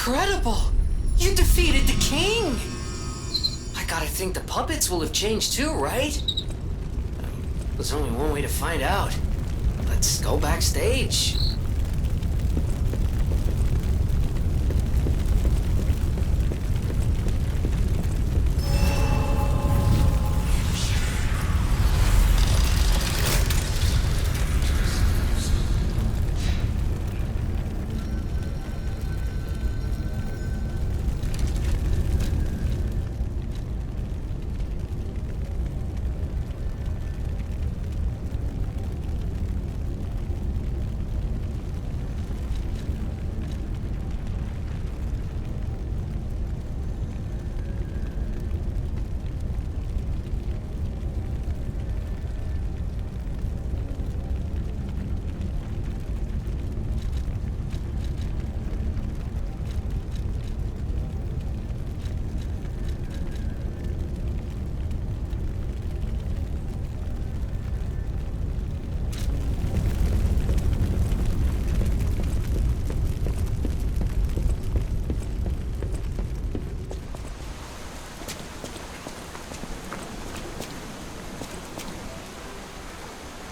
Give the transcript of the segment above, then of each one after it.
Incredible! You defeated the king! I gotta think the puppets will have changed too, right? There's only one way to find out. Let's go backstage.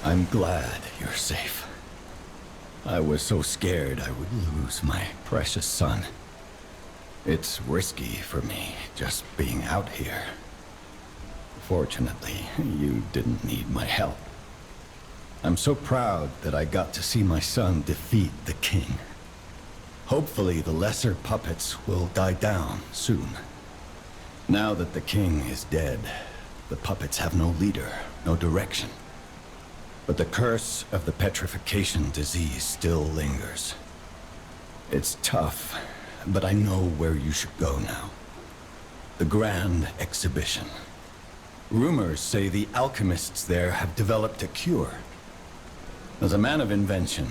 I'm glad you're safe. I was so scared I would lose my precious son. It's risky for me, just being out here. Fortunately, you didn't need my help. I'm so proud that I got to see my son defeat the king. Hopefully the lesser puppets will die down soon. Now that the king is dead, the puppets have no leader, no direction. But the curse of the petrification disease still lingers. It's tough, but I know where you should go now. The Grand Exhibition. Rumors say the alchemists there have developed a cure. As a man of invention,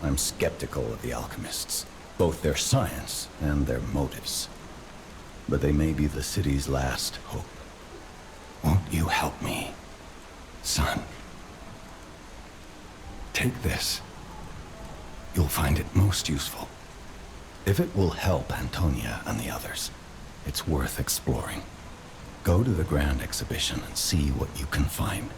I'm skeptical of the alchemists, both their science and their motives. But they may be the city's last hope. Won't you help me, son? Take this. You'll find it most useful. If it will help Antonia and the others, it's worth exploring. Go to the Grand Exhibition and see what you can find.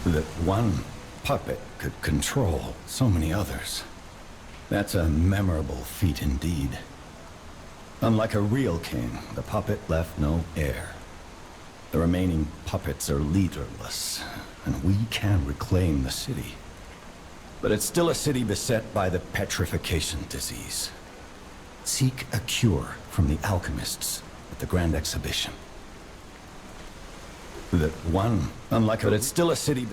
That one puppet could control so many others. That's a memorable feat indeed. Unlike a real king, the puppet left no heir. The remaining puppets are leaderless, and we can reclaim the city. But it's still a city beset by the petrification disease. Seek a cure from the alchemists at the Grand Exhibition. That one, unlike but it's still a city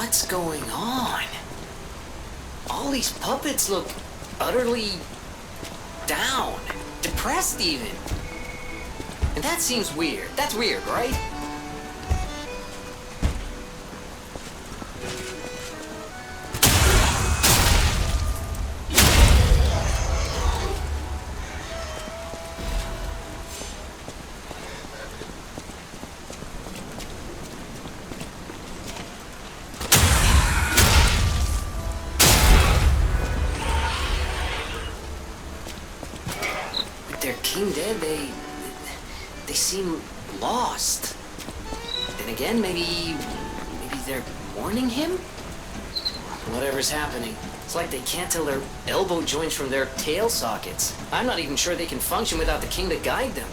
What's going on? All these puppets look utterly down, depressed even. And that seems weird. That's weird, right? With their king dead, they seem lost. Then again, maybe they're warning him? Whatever's happening, it's like they can't tell their elbow joints from their tail sockets. I'm not even sure they can function without the king to guide them.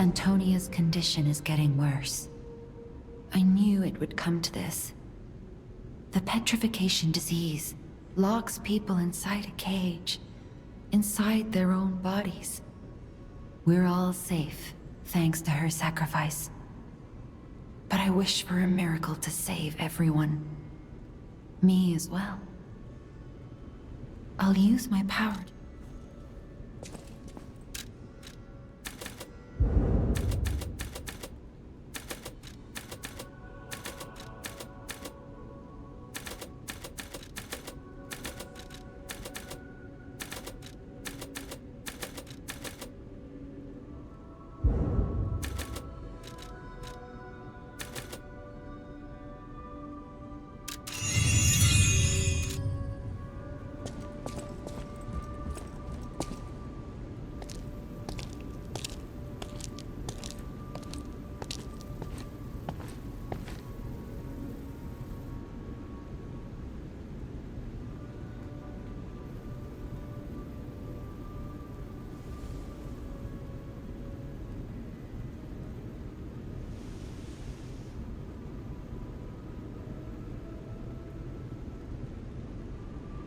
Antonia's condition is getting worse. I knew it would come to this. The petrification disease locks people inside a cage, inside their own bodies. We're all safe, thanks to her sacrifice. But I wish for a miracle to save everyone. Me as well. I'll use my power.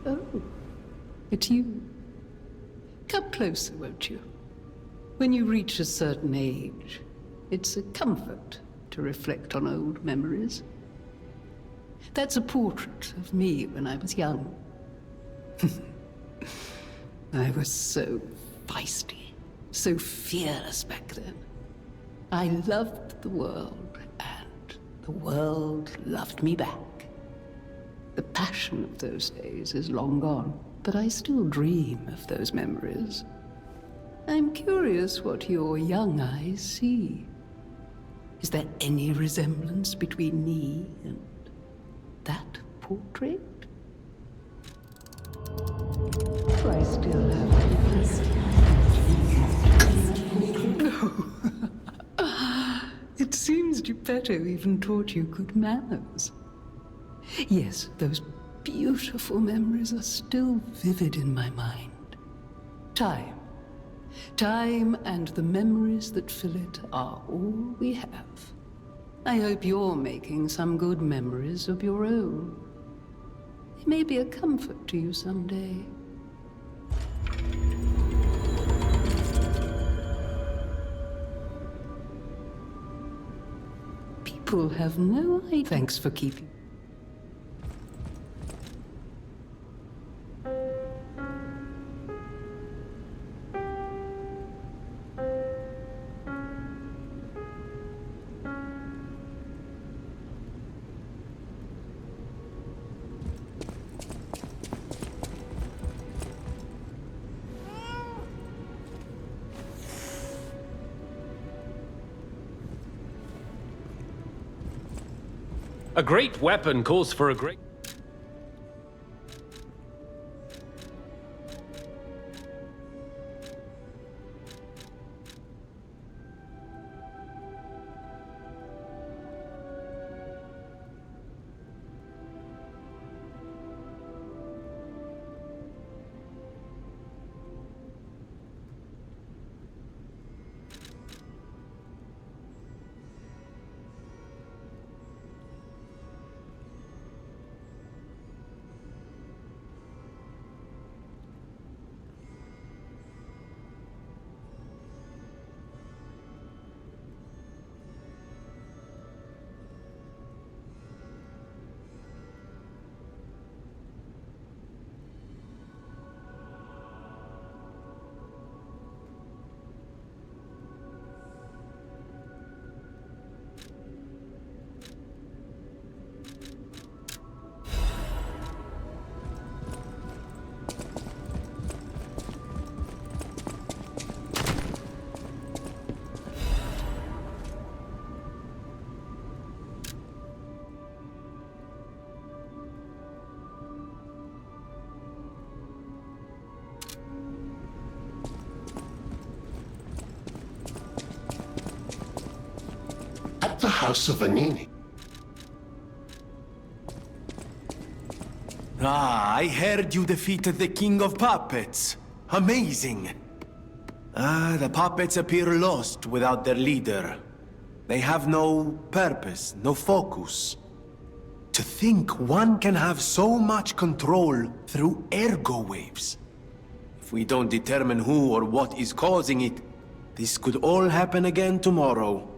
Oh, it's you. Come closer, won't you? When you reach a certain age, it's a comfort to reflect on old memories. That's a portrait of me when I was young. I was so feisty, so fearless back then. I loved the world, and the world loved me back. The passion of those days is long gone, but I still dream of those memories. I'm curious what your young eyes see. Is there any resemblance between me and that portrait? Do I still have It seems Geppetto even taught you good manners. Yes, those beautiful memories are still vivid in my mind. Time. Time and the memories that fill it are all we have. I hope you're making some good memories of your own. They may be a comfort to you someday. People have no idea. Thanks for keeping. A great weapon calls for a great... House of Vanini. Ah, I heard you defeated the King of Puppets. Amazing. Ah, the puppets appear lost without their leader. They have no purpose, no focus. To think one can have so much control through ergo waves. If we don't determine who or what is causing it, this could all happen again tomorrow.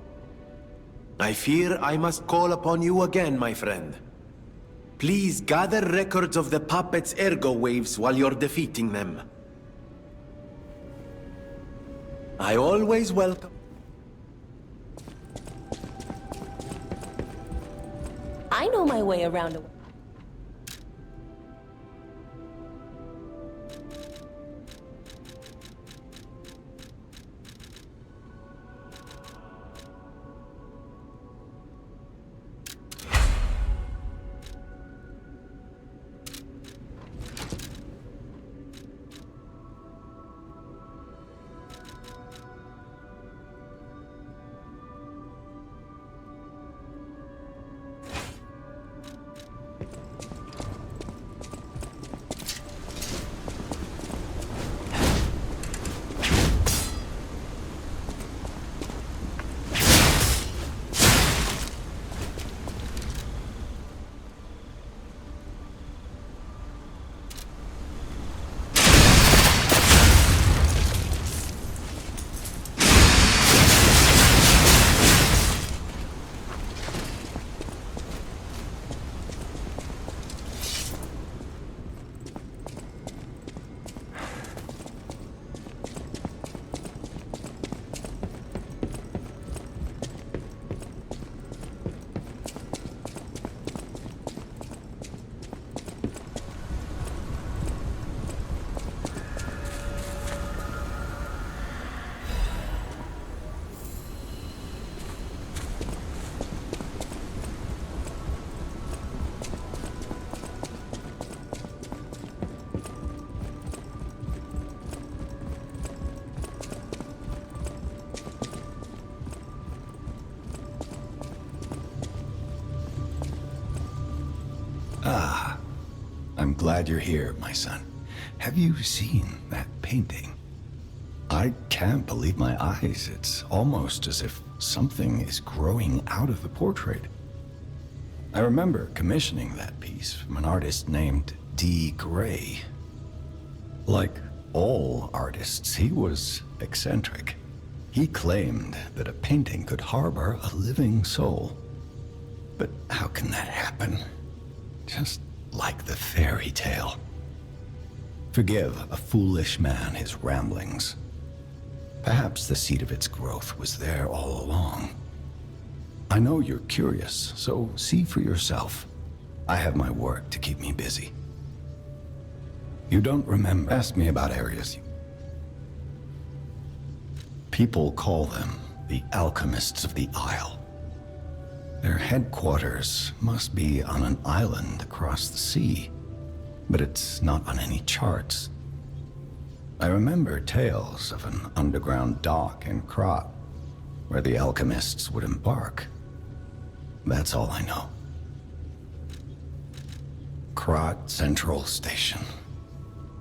I fear I must call upon you again, my friend. Please gather records of the puppets' ergo waves while you're defeating them. I always welcome... I know my way around a... Ah, I'm glad you're here, my son. Have you seen that painting? I can't believe my eyes. It's almost as if something is growing out of the portrait. I remember commissioning that piece from an artist named D. Gray. Like all artists, he was eccentric. He claimed that a painting could harbor a living soul. But how can that happen? Just like the fairy tale. Forgive a foolish man his ramblings. Perhaps the seed of its growth was there all along. I know you're curious, so see for yourself. I have my work to keep me busy. You don't remember? Ask me about areas. People call them the alchemists of the Isle. Their headquarters must be on an island across the sea, but it's not on any charts. I remember tales of an underground dock in Krat, where the alchemists would embark. That's all I know. Krat Central Station.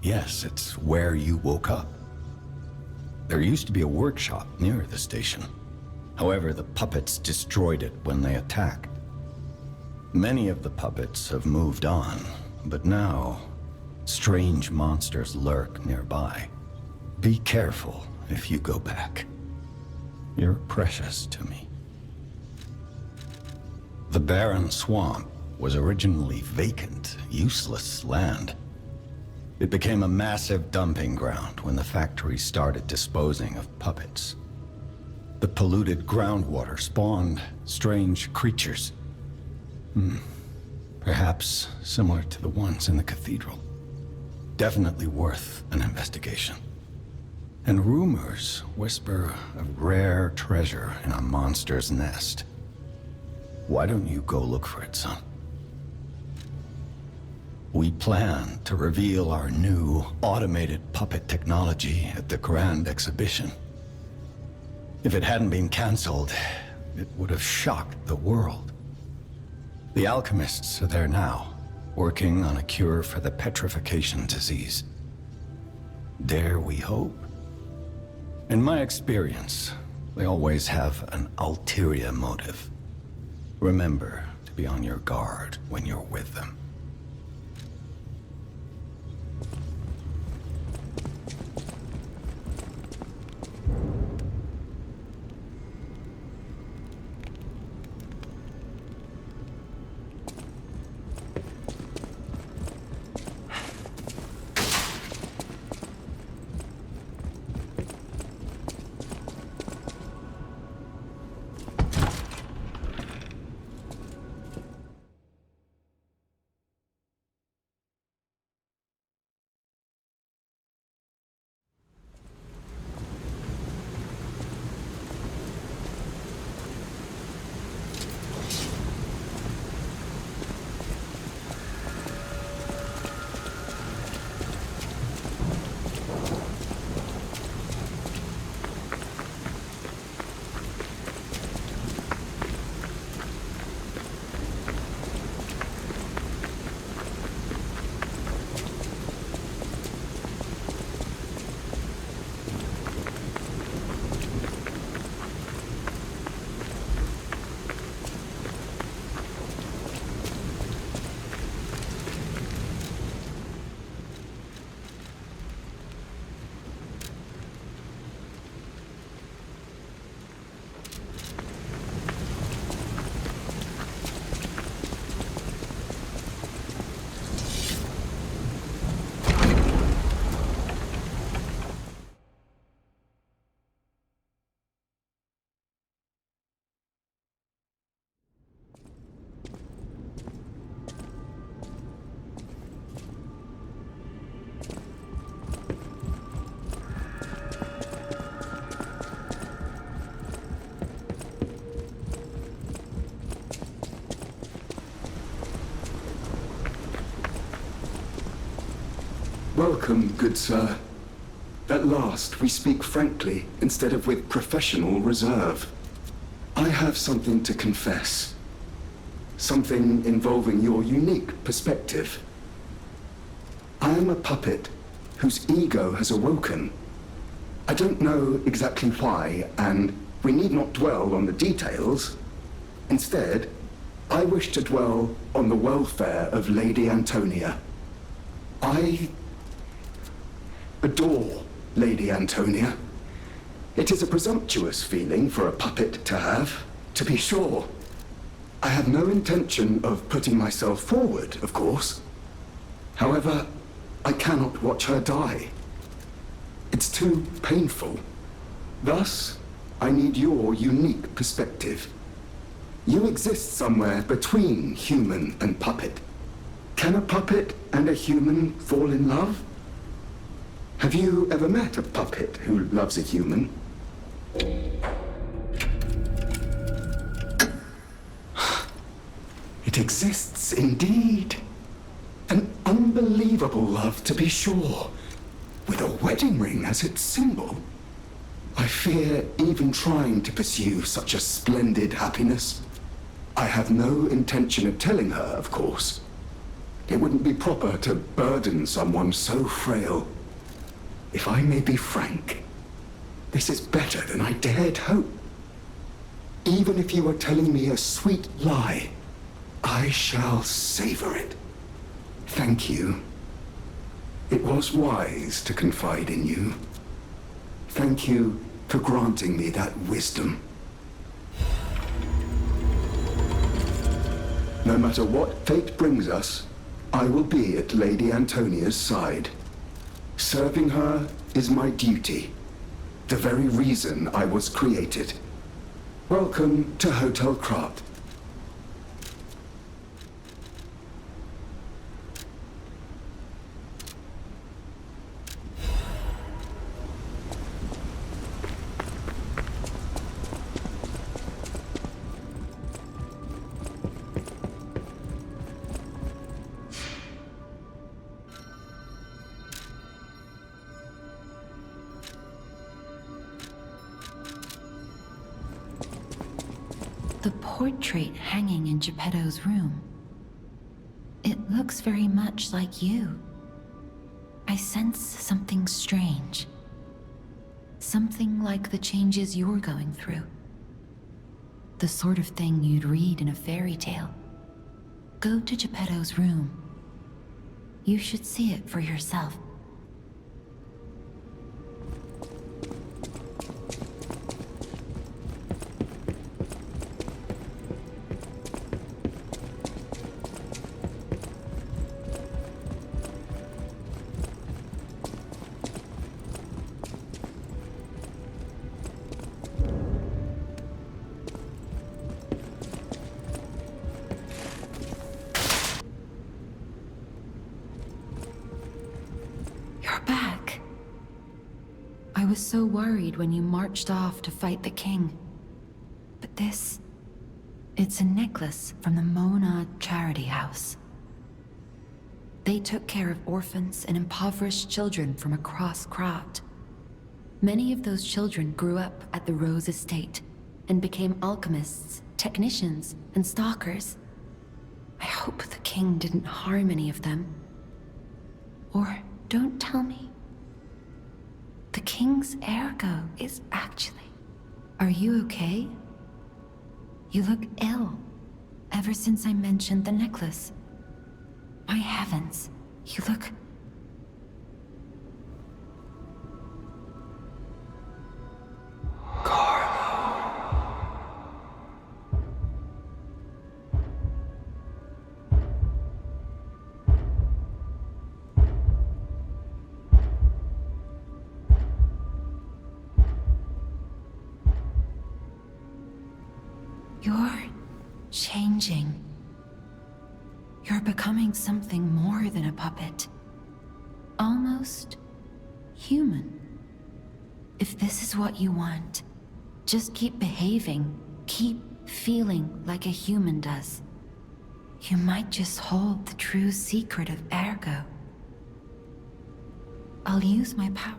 Yes, it's where you woke up. There used to be a workshop near the station. However, the puppets destroyed it when they attacked. Many of the puppets have moved on, but now, strange monsters lurk nearby. Be careful if you go back. You're precious to me. The barren swamp was originally vacant, useless land. It became a massive dumping ground when the factory started disposing of puppets. The polluted groundwater spawned strange creatures. Perhaps similar to the ones in the cathedral. Definitely worth an investigation. And rumors whisper of rare treasure in a monster's nest. Why don't you go look for it, son? We plan to reveal our new automated puppet technology at the Grand Exhibition. If it hadn't been canceled, it would have shocked the world. The alchemists are there now, working on a cure for the petrification disease. Dare we hope? In my experience, they always have an ulterior motive. Remember to be on your guard when you're with them. Welcome, good sir. At last, we speak frankly instead of with professional reserve. I have something to confess. Something involving your unique perspective. I am a puppet whose ego has awoken. I don't know exactly why, and we need not dwell on the details. Instead, I wish to dwell on the welfare of Lady Antonia. I adore Lady Antonia. It is a presumptuous feeling for a puppet to have, to be sure. I have no intention of putting myself forward, of course. However, I cannot watch her die. It's too painful. Thus, I need your unique perspective. You exist somewhere between human and puppet. Can a puppet and a human fall in love? Have you ever met a puppet who loves a human? It exists indeed. An unbelievable love, to be sure, with a wedding ring as its symbol. I fear even trying to pursue such a splendid happiness. I have no intention of telling her, of course. It wouldn't be proper to burden someone so frail. If I may be frank, this is better than I dared hope. Even if you are telling me a sweet lie, I shall savor it. Thank you. It was wise to confide in you. Thank you for granting me that wisdom. No matter what fate brings us, I will be at Lady Antonia's side. Serving her is my duty, the very reason I was created. Welcome to Hotel Krat. portrait hanging in Geppetto's room. It looks very much like you. I sense something strange. Something like the changes you're going through. The sort of thing you'd read in a fairy tale. Go to Geppetto's room. You should see it for yourself. You're back. I was so worried when you marched off to fight the king. But this... it's a necklace from the Mona Charity House. They took care of orphans and impoverished children from across Krat. Many of those children grew up at the Rose Estate and became alchemists, technicians, and stalkers. I hope the king didn't harm any of them. Or don't tell me. The king's ergo is actually... Are you okay? You look ill, ever since I mentioned the necklace. My heavens, you look... You're changing. You're becoming something more than a puppet. Almost human. If this is what you want, just keep behaving, keep feeling like a human does. You might just hold the true secret of ergo. I'll use my power.